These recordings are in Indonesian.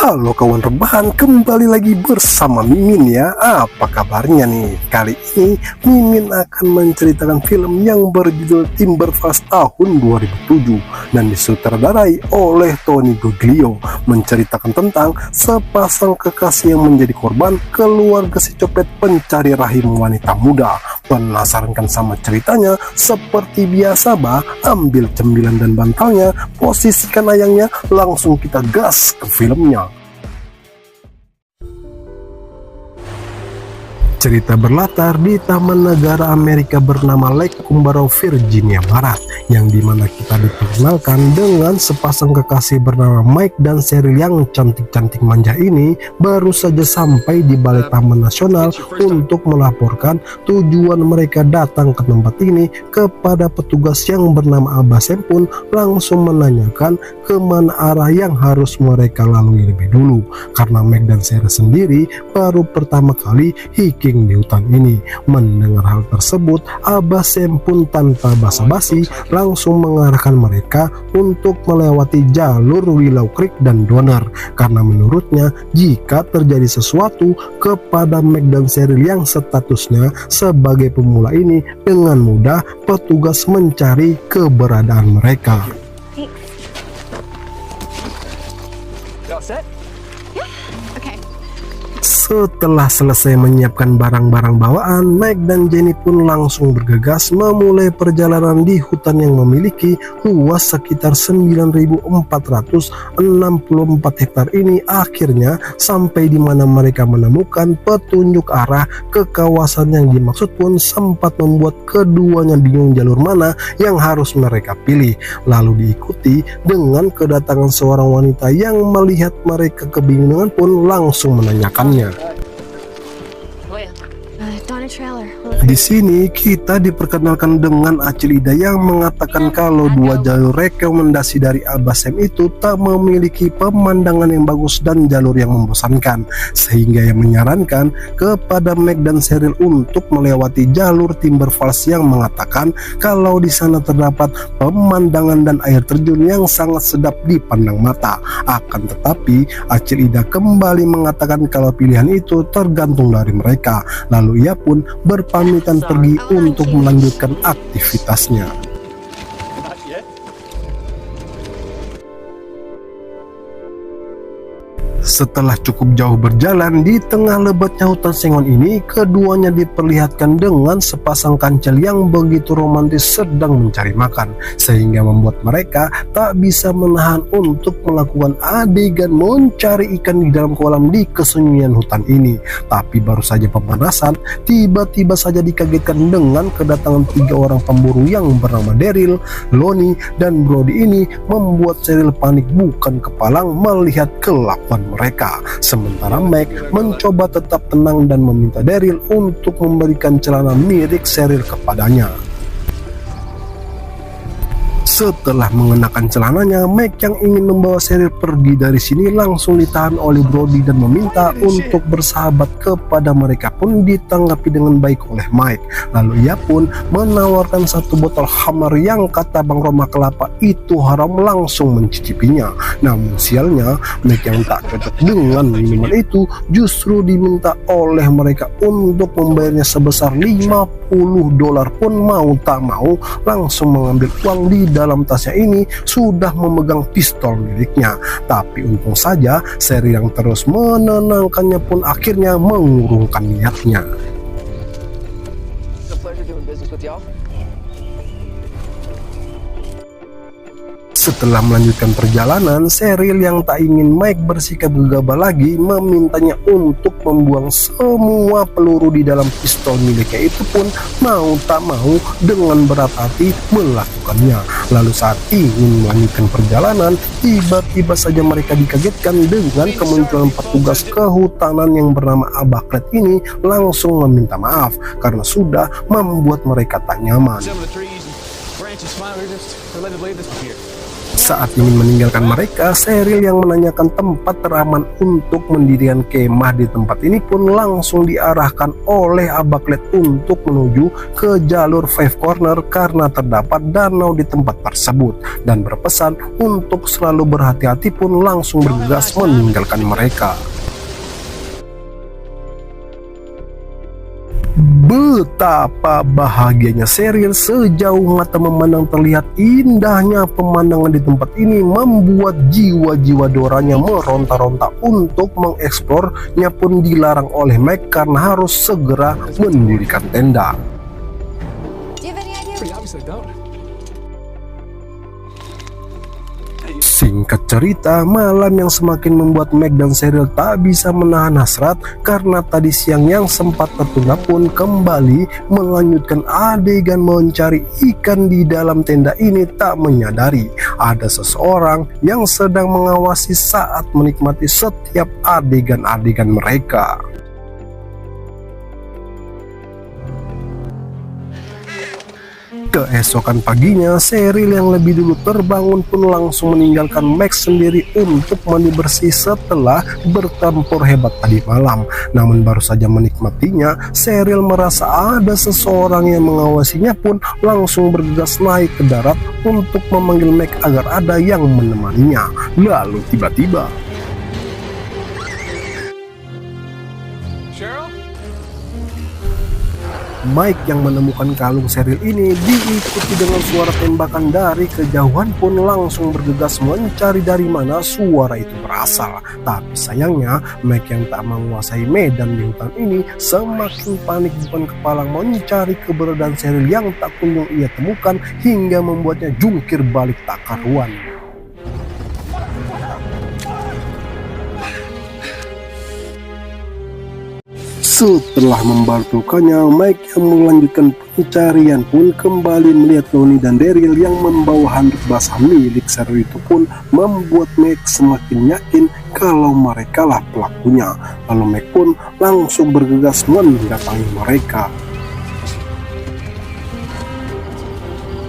Halo kawan rebahan, kembali lagi bersama Mimin ya. Apa kabarnya nih? Kali ini Mimin akan menceritakan film yang berjudul Timberwolves tahun 2007 dan disutradarai oleh Tony Goglio, menceritakan tentang sepasang kekasih yang menjadi korban keluarga si copet pencari rahim wanita muda. Penasaran kan sama ceritanya? Seperti biasa bah, ambil cemilan dan bantalnya, posisikan ayangnya, langsung kita gas ke filmnya. Cerita berlatar di taman negara Amerika bernama Lake Cumbaro, Virginia Barat, yang dimana kita diperkenalkan dengan sepasang kekasih bernama Mike dan Cheryl yang cantik-cantik manja ini baru saja sampai di Balai Taman Nasional untuk melaporkan tujuan mereka datang ke tempat ini kepada petugas yang bernama Abah Sam pun langsung menanyakan kemana arah yang harus mereka lalui lebih dulu, karena Mike dan Cheryl sendiri baru pertama kali hiking di hutan ini. Mendengar hal tersebut, Abah Sam pun tanpa basa-basi langsung mengarahkan mereka untuk melewati jalur Willow Creek dan Donner, karena menurutnya jika terjadi sesuatu kepada Meg dan Cheryl yang statusnya sebagai pemula ini, dengan mudah petugas mencari keberadaan mereka. Setelah selesai menyiapkan barang-barang bawaan, Mike dan Jenny pun langsung bergegas memulai perjalanan di hutan yang memiliki luas sekitar 9.464 hektar ini. Akhirnya sampai di mana mereka menemukan petunjuk arah ke kawasan yang dimaksud pun sempat membuat keduanya bingung jalur mana yang harus mereka pilih. Lalu diikuti dengan kedatangan seorang wanita yang melihat mereka kebingungan pun langsung menanyakannya. Di sini kita diperkenalkan dengan Acil Ida yang mengatakan kalau dua jalur rekomendasi dari Abah Sam itu tak memiliki pemandangan yang bagus dan jalur yang membosankan, sehingga yang menyarankan kepada Meg dan Cheryl untuk melewati jalur Timberwolves yang mengatakan kalau di sana terdapat pemandangan dan air terjun yang sangat sedap dipandang mata. Akan tetapi Acil Ida kembali mengatakan kalau pilihan itu tergantung dari mereka. Lalu ia pun berpamitan pergi untuk melanjutkan aktivitasnya. Setelah cukup jauh berjalan di tengah lebatnya hutan sengon ini, keduanya diperlihatkan dengan sepasang kancil yang begitu romantis sedang mencari makan, sehingga membuat mereka tak bisa menahan untuk melakukan adegan mencari ikan di dalam kolam di kesunyian hutan ini. Tapi baru saja pemanasan, tiba-tiba saja dikagetkan dengan kedatangan 3 orang pemburu yang bernama Daryl, Lonnie, dan Brody. Ini membuat Cheryl panik bukan kepalang melihat kelakuan mereka. Sementara Mike mencoba tetap tenang dan meminta Daryl untuk memberikan celana mirip Cheryl kepadanya. Setelah mengenakan celananya, Mike yang ingin membawa Cheryl pergi dari sini langsung ditahan oleh Brody dan meminta untuk bersahabat kepada mereka pun ditanggapi dengan baik oleh Mike. Lalu ia pun menawarkan 1 botol Hammer yang kata Bang Roma kelapa itu haram, langsung mencicipinya. Namun sialnya, Mike yang tak cocok dengan minuman itu justru diminta oleh mereka untuk membayarnya sebesar $50 pun mau tak mau langsung mengambil uang. Di dalam tasnya ini sudah memegang pistol miliknya. Tapi untung saja Cheryl yang terus menenangkannya pun akhirnya mengurungkan niatnya. Setelah melanjutkan perjalanan, Cheryl yang tak ingin Mike bersikap gegabah lagi memintanya untuk membuang semua peluru di dalam pistol miliknya itu pun mau tak mau dengan berat hati melakukannya. Lalu saat ingin melanjutkan perjalanan, tiba-tiba saja mereka dikagetkan dengan kemunculan petugas kehutanan yang bernama Abah Klet ini langsung meminta maaf karena sudah membuat mereka tak nyaman. Saat ingin meninggalkan mereka, Cheryl yang menanyakan tempat teraman untuk mendirikan kemah di tempat ini pun langsung diarahkan oleh Abaklet untuk menuju ke jalur Five Corner karena terdapat danau di tempat tersebut, dan berpesan untuk selalu berhati-hati pun langsung bergegas meninggalkan mereka. Betapa bahagianya Cheryl sejauh mata memandang terlihat indahnya pemandangan di tempat ini membuat jiwa-jiwa Doranya meronta-ronta untuk mengeksplornya pun dilarang oleh Mike karena harus segera mendirikan tenda. Singkat cerita, malam yang semakin membuat Mike dan Cheryl tak bisa menahan hasrat karena tadi siang yang sempat tertunda pun kembali melanjutkan adegan mencari ikan di dalam tenda ini, tak menyadari ada seseorang yang sedang mengawasi saat menikmati setiap adegan-adegan mereka. Keesokan paginya, Cheryl yang lebih dulu terbangun pun langsung meninggalkan Max sendiri untuk mandi bersih setelah bertempur hebat tadi malam. Namun baru saja menikmatinya, Cheryl merasa ada seseorang yang mengawasinya pun langsung bergegas naik ke darat untuk memanggil Max agar ada yang menemaninya. Lalu tiba-tiba Mike yang menemukan kalung Cheryl ini diikuti dengan suara tembakan dari kejauhan pun langsung bergegas mencari dari mana suara itu berasal. Tapi sayangnya Mike yang tak menguasai medan di hutan ini semakin panik bukan kepala mencari keberadaan Cheryl yang tak kunjung ia temukan hingga membuatnya jungkir balik tak karuan. Setelah membantukannya, Mike yang melanjutkan pencarian pun kembali melihat Lonnie dan Daryl yang membawa handuk basah milik Cheryl itu pun membuat Mike semakin yakin kalau mereka lah pelakunya. Lalu Mike pun langsung bergegas mendatangi mereka.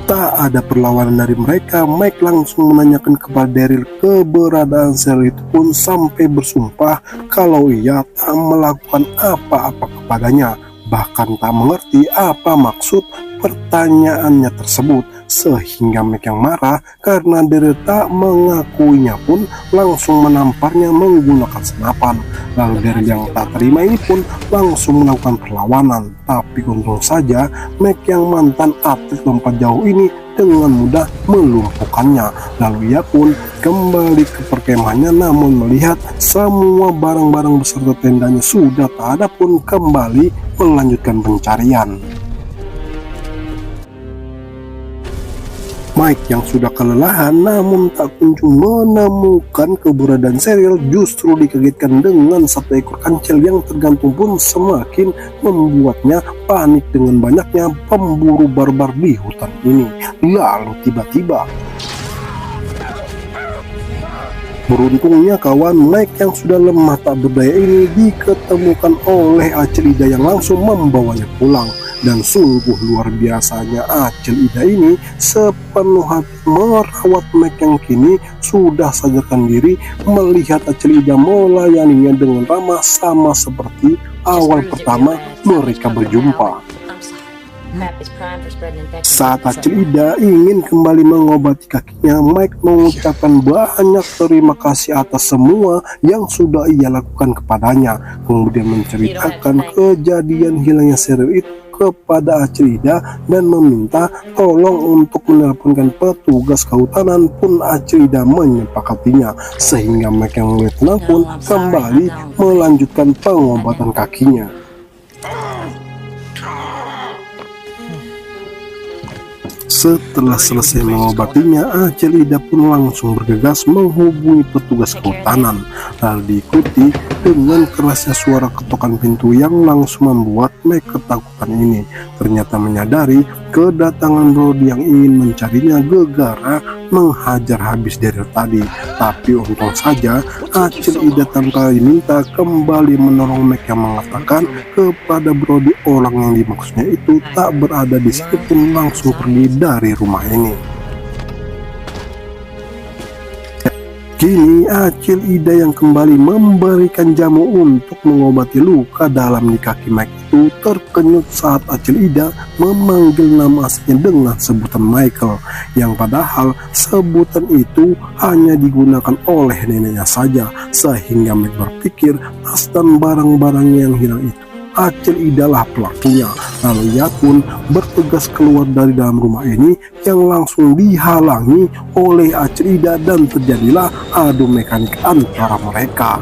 Tak ada perlawanan dari mereka, Mike langsung menanyakan kepada Daryl keberadaan Cheryl itu pun sampai bersumpah kalau ia tak melakukan apa-apa kepadanya, bahkan tak mengerti apa maksud pertanyaannya tersebut, sehingga Mike yang marah karena Daryl tak mengakuinya pun langsung menamparnya menggunakan senapan. Lalu Daryl yang tak terima ini pun langsung melakukan perlawanan, tapi untung saja Mike yang mantan atlet lompat jauh ini dengan mudah melumpuhkannya. Lalu ia pun kembali ke perkemahannya, namun melihat semua barang-barang beserta tendanya sudah tak ada pun kembali melanjutkan pencarian. Mike yang sudah kelelahan namun tak kunjung menemukan keberadaan Cheryl justru dikagetkan dengan satu ekor kancil yang tergantung pun semakin membuatnya panik dengan banyaknya pemburu barbar di hutan ini. Lalu tiba-tiba beruntungnya kawan Mike yang sudah lemah tak berdaya ini diketemukan oleh Acil Ida yang langsung membawanya pulang. Dan sungguh luar biasanya Acil Ida ini sepenuh hati merawat Mike yang kini sudah sadarkan diri melihat Acil Ida melayaninya dengan ramah sama seperti awal pertama mereka berjumpa. Saat Acil Ida ingin kembali mengobati kakinya, Mike mengucapkan banyak terima kasih atas semua yang sudah ia lakukan kepadanya, kemudian menceritakan kejadian hilangnya Cheryl itu kepada Acil Ida dan meminta tolong untuk meneleponkan petugas kehutanan pun Acil Ida menyepakatinya, sehingga Mike yang mulai tenang pun kembali melanjutkan pengobatan kakinya. Setelah selesai mengobatinya, Acil Ida pun langsung bergegas menghubungi petugas kehutanan, lalu diikuti dengan kerasnya suara ketukan pintu yang langsung membuat Mike ketakutan ini. Ternyata menyadari kedatangan Brody yang ingin mencarinya gegara menghajar habis Daryl tadi. Tapi untung saja Acil Ida tanpa diminta kembali menolong Mike yang mengatakan kepada Brody orang yang dimaksudnya itu tak berada di situ pun langsung pergi dari rumah ini. Kini Acil Ida yang kembali memberikan jamu untuk mengobati luka dalam di kaki Mike itu terkenyut saat Acil Ida memanggil nama aslinya dengan sebutan Michael, yang padahal sebutan itu hanya digunakan oleh neneknya saja, sehingga Mike berpikir tas dan barang-barangnya yang hilang itu Acil Ida lah pelakunya. Lalu ia pun bergegas keluar dari dalam rumah ini yang langsung dihalangi oleh Acil Ida dan terjadilah adu mekanik antara mereka.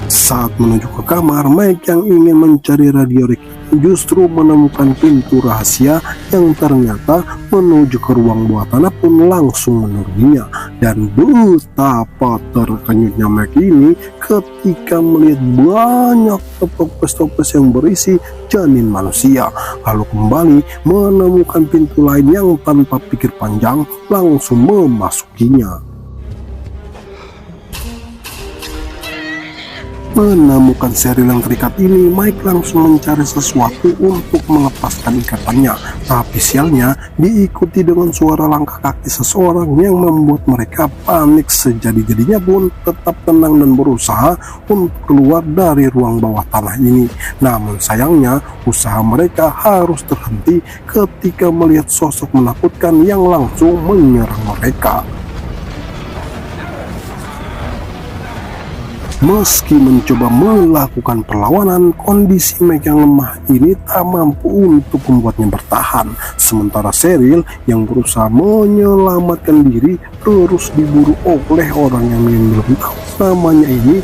Saat menuju ke kamar, Mike yang ingin mencari radio Ricky justru menemukan pintu rahasia yang ternyata menuju ke ruang bawah tanah pun langsung menuruninya. Dan betapa terkenyutnya Mike ini ketika melihat banyak toples-toples yang berisi janin manusia, lalu kembali menemukan pintu lain yang tanpa pikir panjang langsung memasukinya. Menemukan Cheryl yang terikat ini, Mike langsung mencari sesuatu untuk melepaskan ikatannya. Tapi sialnya diikuti dengan suara langkah kaki seseorang yang membuat mereka panik. Sejadi-jadinya pun tetap tenang dan berusaha untuk keluar dari ruang bawah tanah ini. Namun sayangnya usaha mereka harus terhenti ketika melihat sosok menakutkan yang langsung menyerang mereka. Meski mencoba melakukan perlawanan, kondisi Mike yang lemah ini tak mampu untuk membuatnya bertahan. Sementara Cheryl yang berusaha menyelamatkan diri terus diburu oleh orang yang belum tahu namanya ini,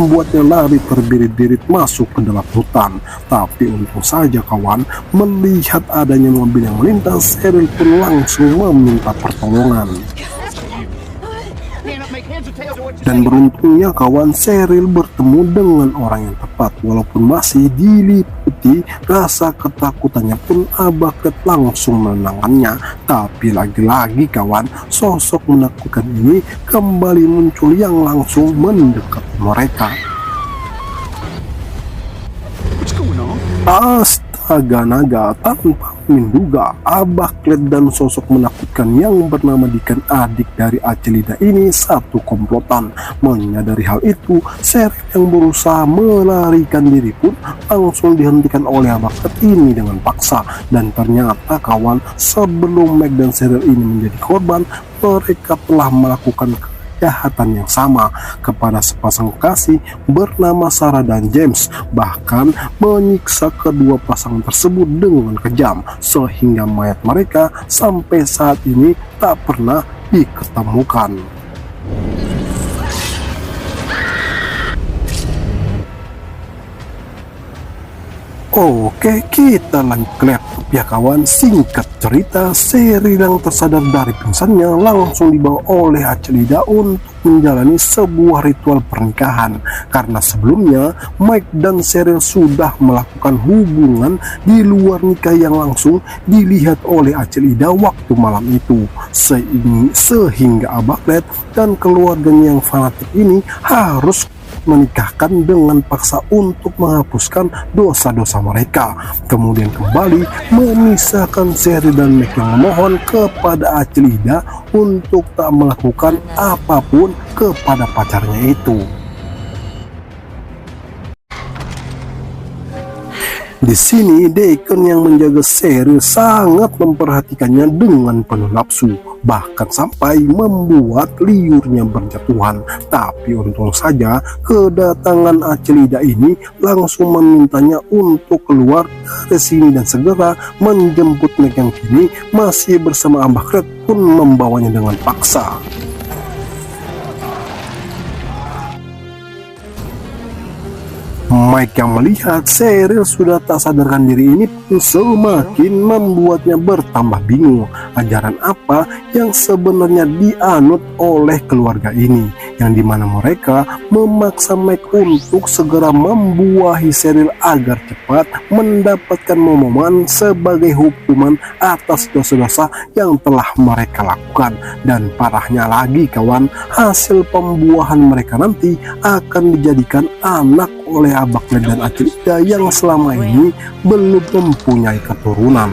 membuatnya lari terbirit-birit masuk ke dalam hutan. Tapi untung saja kawan, melihat adanya mobil yang melintas, Cheryl pun langsung meminta pertolongan. Dan beruntungnya kawan, Cheryl bertemu dengan orang yang tepat. Walaupun masih diliputi rasa ketakutannya pun Abah Ket langsung menenangkannya. Tapi lagi-lagi kawan, sosok menakutkan ini kembali muncul yang langsung mendekat mereka. Astaga naga, tanpa menduga Abah Klet dan sosok menakutkan yang bernama Deacon, adik dari Acil Ida ini, satu komplotan. Menyadari hal itu, Cheryl yang berusaha melarikan diri pun langsung dihentikan oleh Abah Klet ini dengan paksa. Dan ternyata kawan, sebelum Mike dan Cheryl ini menjadi korban, mereka telah melakukan kejahatan yang sama kepada sepasang kekasih bernama Sarah dan James, bahkan menyiksa kedua pasangan tersebut dengan kejam sehingga mayat mereka sampai saat ini tak pernah diketemukan. Oke, kita lanjut ke laptop ya kawan. Singkat cerita, Cheryl yang tersadar dari pingsannya langsung dibawa oleh Acil Ida untuk menjalani sebuah ritual pernikahan. Karena sebelumnya Mike dan Cheryl sudah melakukan hubungan di luar nikah yang langsung dilihat oleh Acil Ida waktu malam itu. Sehingga Abah Klet dan keluarganya yang fanatik ini harus menikahkan dengan paksa untuk menghapuskan dosa-dosa mereka. Kemudian kembali memisahkan Cheryl dan Mike yang memohon kepada Acil Ida untuk tak melakukan apapun kepada pacarnya itu. Di sini Deacon yang menjaga Cheryl sangat memperhatikannya dengan penuh nafsu, bahkan sampai membuat liurnya berjatuhan. Tapi untung saja kedatangan Acil Ida ini langsung memintanya untuk keluar dari sini dan segera menjemput Mike yang kini masih bersama Abah Klet pun membawanya dengan paksa. Mike yang melihat Cheryl sudah tak sadarkan diri ini pun semakin membuatnya bertambah bingung ajaran apa yang sebenarnya dianut oleh keluarga ini, yang dimana mereka memaksa Mike untuk segera membuahi Cheryl agar cepat mendapatkan momongan sebagai hukuman atas dosa-dosa yang telah mereka lakukan. Dan parahnya lagi kawan, hasil pembuahan mereka nanti akan dijadikan anak oleh Abah Klet dan Acil Ida yang selama ini belum mempunyai keturunan.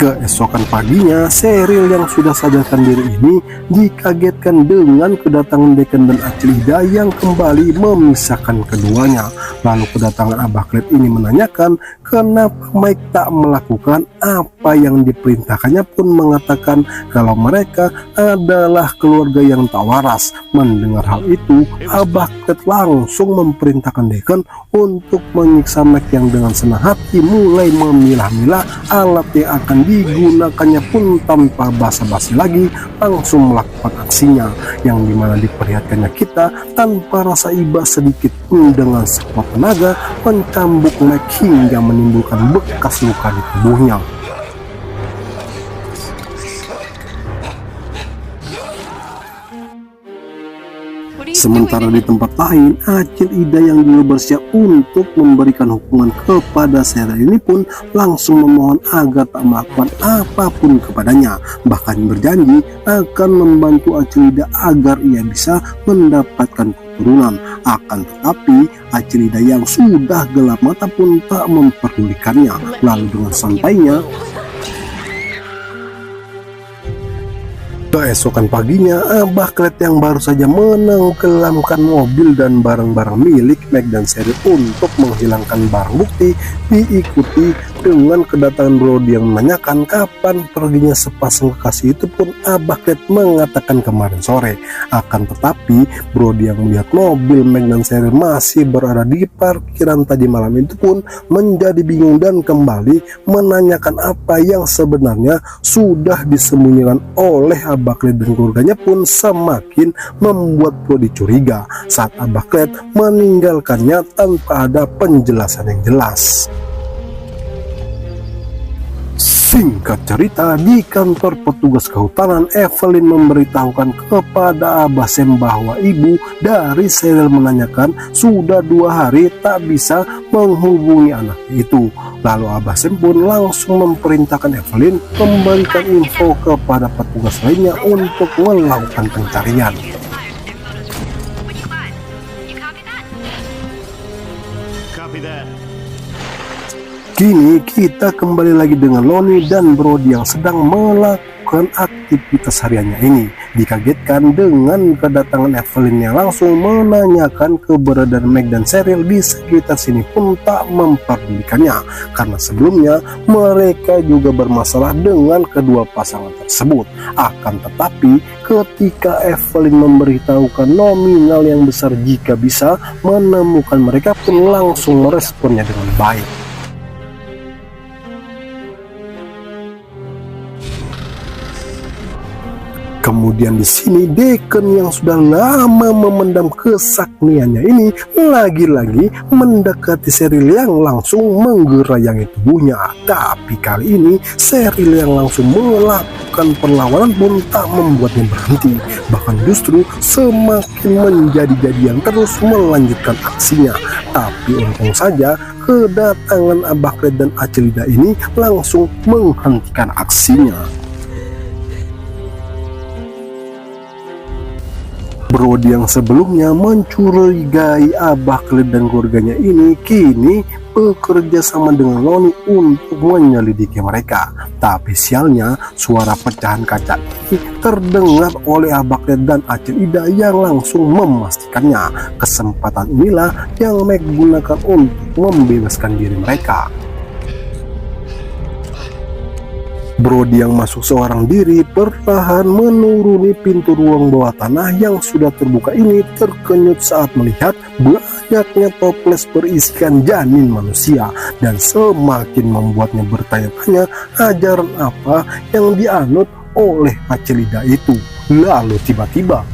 Keesokan paginya, Cheryl yang sudah sadarkan diri ini dikagetkan dengan kedatangan Deacon dan Achelida yang kembali memisahkan keduanya. Lalu kedatangan Abah Kled ini menanyakan kenapa Mike tak melakukan apa yang diperintahkannya, pun mengatakan kalau mereka adalah keluarga yang tak waras. Mendengar hal itu, Abah Kled langsung memerintahkan Deacon untuk menyiksa Mike yang dengan senang hati mulai memilah-milah alat yang akan digunakannya, pun tanpa basa-basi lagi langsung melakukan aksinya, yang dimana diperlihatkannya kita tanpa rasa iba sedikit pun dengan sekuat tenaga mencambuk Mike hingga menimbulkan bekas luka di tubuhnya. Sementara di tempat lain, Achelida yang dulu bersiap untuk memberikan hukuman kepada Cheryl ini pun langsung memohon agar tak melakukan apapun kepadanya, bahkan berjanji akan membantu Achelida agar ia bisa mendapatkan keturunan. Akan tetapi Achelida yang sudah gelap mata pun tak memperdulikannya. Lalu dengan santainya, keesokan paginya, Abah Kled yang baru saja menenggelamkan mobil dan barang-barang milik Mike dan Cheryl untuk menghilangkan barang bukti diikuti dengan kedatangan Brody yang menanyakan kapan perginya sepasang kekasih itu, pun Abah Kled mengatakan kemarin sore. Akan tetapi Brody yang melihat mobil Mike dan Cheryl masih berada di parkiran tadi malam itu pun menjadi bingung dan kembali menanyakan apa yang sebenarnya sudah disembunyikan oleh Abah Kled, dan keluarganya pun semakin membuat Brody curiga saat Abah Kled meninggalkannya tanpa ada penjelasan yang jelas. Singkat cerita, di kantor petugas kehutanan, Evelyn memberitahukan kepada Abah Sam bahwa ibu dari Cheryl menanyakan sudah 2 hari tak bisa menghubungi anak itu. Lalu Abah Sam pun langsung memerintahkan Evelyn memberikan info kepada petugas lainnya untuk melakukan pencarian. Kini kita kembali lagi dengan Lonnie dan Brody yang sedang melakukan aktivitas hariannya ini. Dikagetkan dengan kedatangan Evelyn yang langsung menanyakan keberadaan Mike dan Cheryl di sekitar sini, pun tak memperdulikannya karena sebelumnya mereka juga bermasalah dengan kedua pasangan tersebut. Akan tetapi ketika Evelyn memberitahukan nominal yang besar jika bisa menemukan mereka, pun langsung meresponnya dengan baik. Kemudian di sini Deacon yang sudah lama memendam kesakniannya ini lagi-lagi mendekati Cheryl yang langsung menggerayangi tubuhnya. Tapi kali ini Cheryl yang langsung melakukan perlawanan pun tak membuatnya berhenti, bahkan justru semakin menjadi-jadian terus melanjutkan aksinya. Tapi untung saja kedatangan Abah Kled dan Achelida ini langsung menghentikan aksinya. Brody yang sebelumnya mencurigai Abah Kled dan keluarganya ini kini bekerja sama dengan Lonnie untuk menyelidiki mereka. Tapi sialnya, suara pecahan kaca ini terdengar oleh Abah Kled dan Achelida yang langsung memastikannya. Kesempatan inilah yang Mike gunakan untuk membebaskan diri mereka. Brody yang masuk seorang diri perlahan menuruni pintu ruang bawah tanah yang sudah terbuka ini terkenyut saat melihat banyaknya toples berisikan janin manusia, dan semakin membuatnya bertanya-tanya ajaran apa yang dianut oleh Achelida itu. Lalu tiba-tiba,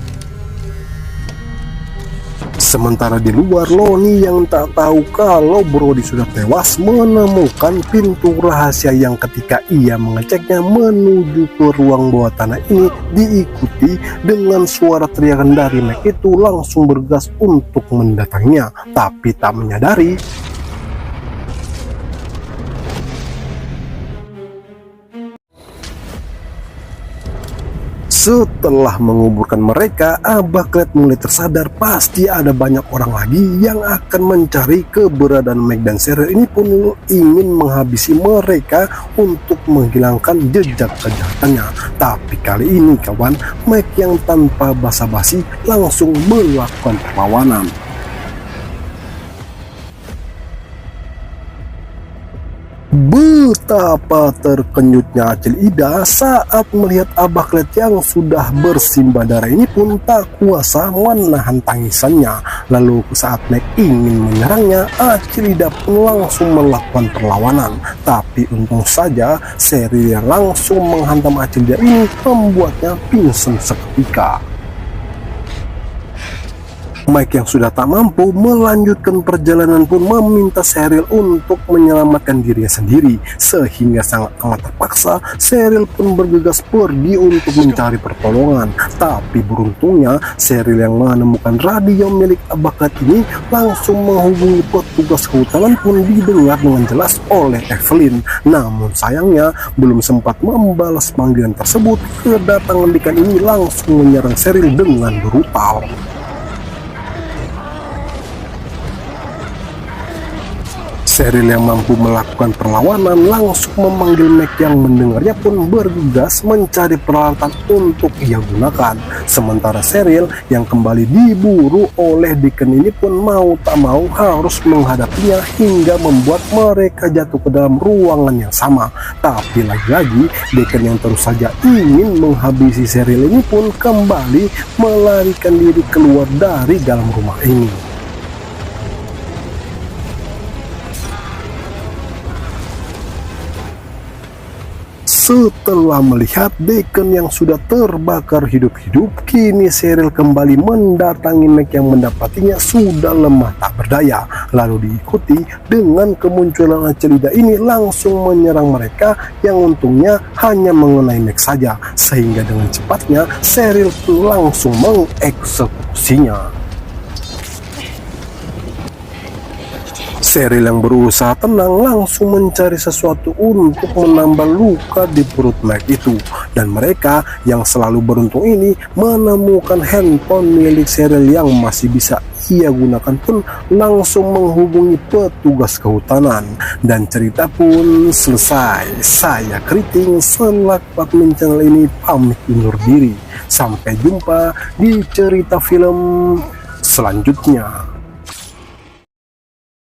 sementara di luar, Lonnie yang tak tahu kalau Brody sudah tewas menemukan pintu rahasia yang ketika ia mengeceknya menuju ke ruang bawah tanah ini diikuti dengan suara teriakan dari Mike itu langsung bergegas untuk mendatanginya. Tapi tak menyadari Setelah menguburkan mereka, Abah Klet mulai tersadar pasti ada banyak orang lagi yang akan mencari keberadaan Mike dan Cheryl. Ini pun ingin menghabisi mereka untuk menghilangkan jejak kejahatannya. Tapi kali ini kawan, Mike yang tanpa basa-basi langsung melakukan perlawanan. Betapa terkenyutnya Acil Ida saat melihat Abah Klet yang sudah bersimbah darah ini pun tak kuasa menahan tangisannya. Lalu saat Mike ingin menyerangnya, Acil Ida pun langsung melakukan perlawanan. Tapi untung saja Cheryl yang langsung menghantam Acil Ida ini membuatnya pingsan seketika. Mike yang sudah tak mampu melanjutkan perjalanan pun meminta Cheryl untuk menyelamatkan dirinya sendiri. Sehingga sangat amat terpaksa, Cheryl pun bergegas pergi untuk mencari pertolongan. Tapi beruntungnya Cheryl yang menemukan radio milik Abah Klet ini langsung menghubungi petugas kehutanan pun didengar dengan jelas oleh Evelyn. Namun sayangnya belum sempat membalas panggilan tersebut, kedatangan Deacon ini langsung menyerang Cheryl dengan brutal. Cheryl yang mampu melakukan perlawanan langsung memanggil Mike yang mendengarnya pun bergegas mencari peralatan untuk ia gunakan. Sementara Cheryl yang kembali diburu oleh Deacon ini pun mau tak mau harus menghadapinya hingga membuat mereka jatuh ke dalam ruangan yang sama. Tapi lagi-lagi Deacon yang terus saja ingin menghabisi Cheryl ini pun kembali melarikan diri keluar dari dalam rumah ini. Setelah melihat Deacon yang sudah terbakar hidup-hidup, kini Cheryl kembali mendatangi Mike yang mendapatinya sudah lemah tak berdaya. Lalu diikuti dengan kemunculan Acil Ida ini langsung menyerang mereka yang untungnya hanya mengenai Mike saja. Sehingga dengan cepatnya Cheryl pun langsung mengeksekusinya. Cheryl yang berusaha tenang langsung mencari sesuatu untuk menambah luka di perut Mike itu. Dan mereka yang selalu beruntung ini menemukan handphone milik Cheryl yang masih bisa ia gunakan pun langsung menghubungi petugas kehutanan. Dan cerita pun selesai. Saya Keriting selaku admin channel ini pamit undur diri. Sampai jumpa di cerita film selanjutnya.